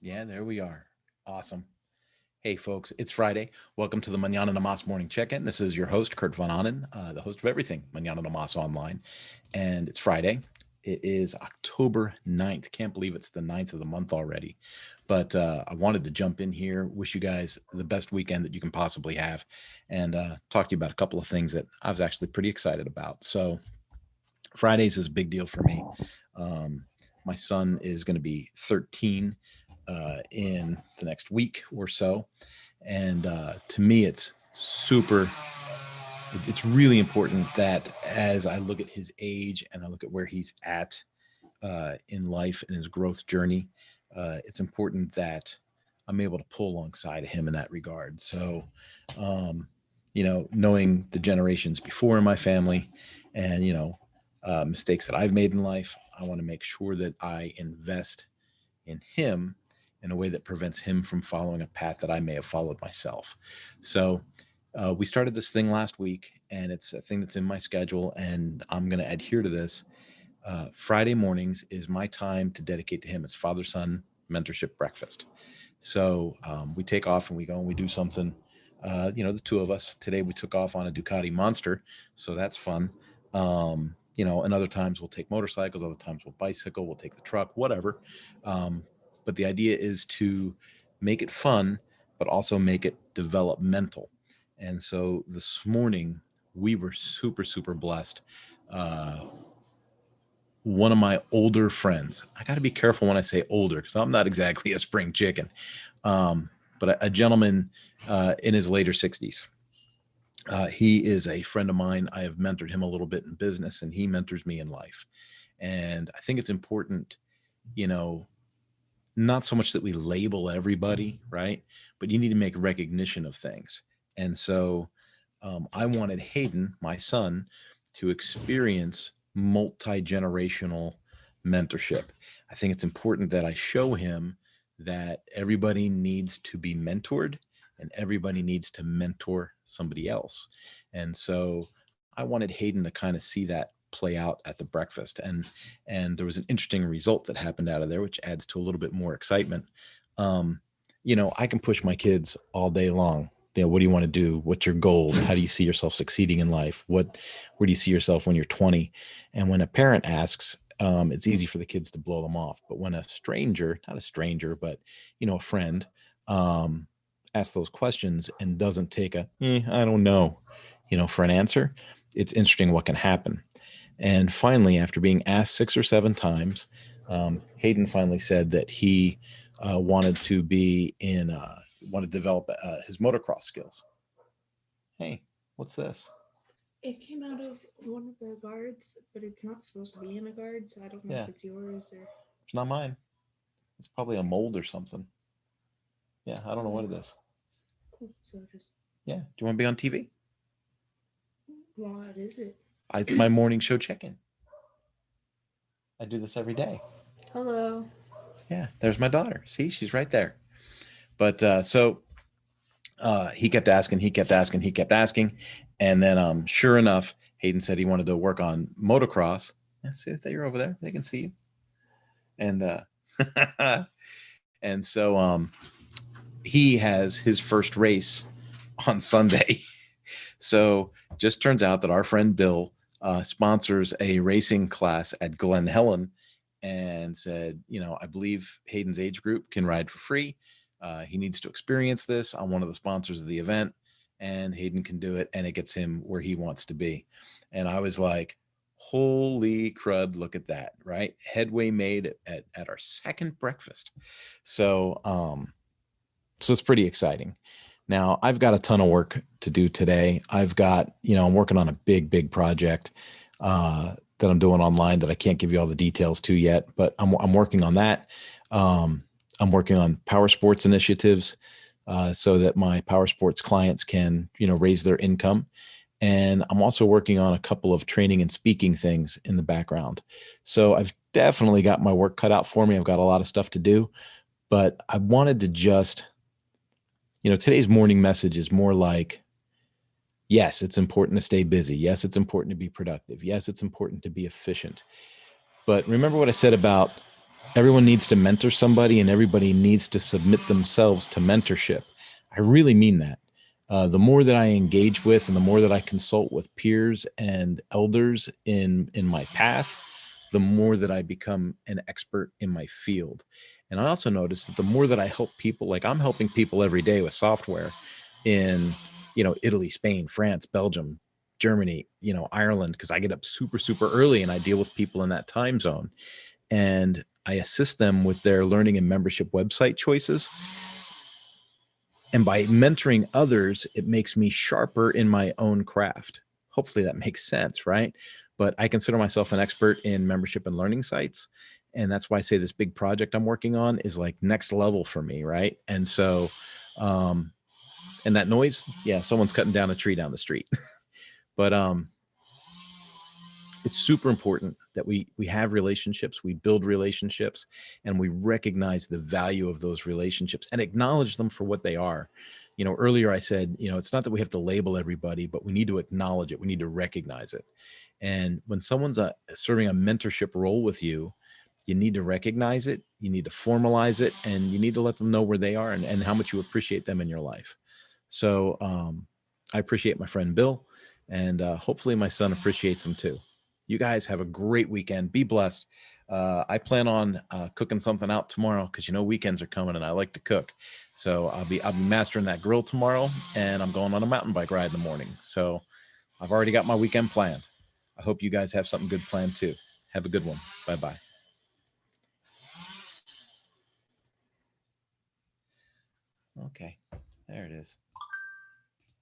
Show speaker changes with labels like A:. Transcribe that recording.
A: Yeah, there we are. Awesome. Hey, folks, it's Friday. Welcome to the Mañana morning check-in. This is your host, Kurt Von Anen, the host of everything Mañana Online. And it's Friday. It is October 9th. Can't believe it's the 9th of the month already. But I wanted to jump in here, wish you guys the best weekend that you can possibly have, and talk to you about a couple of things that I was actually pretty excited about. So, Fridays is a big deal for me. Um, my son is going to be 13 in the next week or so. And to me, it's it's really important that as I look at his age and I look at where he's at in life and his growth journey, it's important that I'm able to pull alongside him in that regard. So, um, knowing the generations before in my family and, mistakes that I've made in life, I want to make sure that I invest in him in a way that prevents him from following a path that I may have followed myself. So, we started this thing last week, and it's a thing that's in my schedule, and I'm going to adhere to this. Friday mornings is my time to dedicate to him. It's father son mentorship breakfast. So we take off and we go and we do something. The two of us today we took off on a Ducati Monster, so that's fun. And other times we'll take motorcycles, other times we'll bicycle, we'll take the truck, whatever. But the idea is to make it fun, but also make it developmental. And so this morning we were super blessed. Uh, One of my older friends. I got to be careful when I say older because I'm not exactly a spring chicken. But a gentleman in his later 60s. He is a friend of mine. I have mentored him a little bit in business, and he mentors me in life. And I think it's important, you know, not so much that we label everybody, right? But you need to make recognition of things. And so I wanted Hayden, my son, to experience multi generational mentorship. I think it's important that I show him that everybody needs to be mentored and everybody needs to mentor somebody else. And so I wanted Hayden to kind of see that play out at the breakfast, and there was an interesting result that happened out of there which adds to a little bit more excitement. um, I can push my kids all day long. What do you want to do? What's your goals? How do you see yourself succeeding in life? Where do you see yourself when you're 20? And when a parent asks, it's easy for the kids to blow them off. But when a stranger, not a stranger, but a friend, um, asks those questions and doesn't take I don't know, for an answer, it's interesting what can happen. And finally, after being asked 6 or 7 times, Hayden finally said that he wanted to be in, wanted to develop his motocross skills. Hey, what's this?
B: It came out of one of the guards, but it's not supposed to be in a guard, so I don't know
A: Yeah,
B: if it's yours or.
A: it's not mine. It's probably a mold or something. Yeah, I don't know what
B: Oh,
A: it is.
B: cool. So just.
A: Yeah, do you want to be on TV?
B: What is it?
A: It's my morning show check-in. I do this every day.
B: Hello.
A: Yeah, there's my daughter. See, she's right there. But he kept asking, he kept asking, he kept asking, and then sure enough, Hayden said he wanted to work on motocross. Yeah, see if they're over there, they can see you. And and so he has his first race on Sunday. So just turns out that our friend Bill sponsors a racing class at Glen Helen, and said, I believe Hayden's age group can ride for free. He needs to experience this. I'm one of the sponsors of the event, and Hayden can do it, and it gets him where he wants to be. And I was like, holy crud, look at that, right? Headway made at our second breakfast. So, so it's pretty exciting. Now, I've got a ton of work to do today. I've got, I'm working on a big project that I'm doing online that I can't give you all the details to yet, but I'm working on that. Um, I'm working on power sports initiatives so that my power sports clients can, raise their income. And I'm also working on a couple of training and speaking things in the background. So I've definitely got my work cut out for me. I've got a lot of stuff to do, but I wanted to just, today's morning message is more like, yes, it's important to stay busy. Yes, it's important to be productive. Yes, it's important to be efficient. But remember what I said about Everyone needs to mentor somebody, and everybody needs to submit themselves to mentorship. I really mean that. The more that I engage with, and the more that I consult with peers and elders in my path, the more that I become an expert in my field. And I also notice that the more that I help people, like I'm helping people every day with software in, Italy, Spain, France, Belgium, Germany, Ireland, because I get up super, super early and I deal with people in that time zone. And I assist them with their learning and membership website choices. And by mentoring others, it makes me sharper in my own craft. Hopefully that makes sense, right? But I consider myself an expert in membership and learning sites. And that's why I say this big project I'm working on is like next level for me, right? And so, and that noise, yeah, someone's cutting down a tree down the street. But it's super important that we have relationships, we build relationships, and we recognize the value of those relationships and acknowledge them for what they are. Earlier I said, it's not that we have to label everybody, but we need to acknowledge it, we need to recognize it. And when someone's serving a mentorship role with you, you need to recognize it, you need to formalize it, and you need to let them know where they are, and how much you appreciate them in your life. So I appreciate my friend Bill, and hopefully my son appreciates him too. You guys have a great weekend. Be blessed. I plan on cooking something out tomorrow because weekends are coming and I like to cook. So I'll be mastering that grill tomorrow, and I'm going on a mountain bike ride in the morning. So I've already got my weekend planned. I hope you guys have something good planned too. Have a good one. Bye bye. Okay, there it is.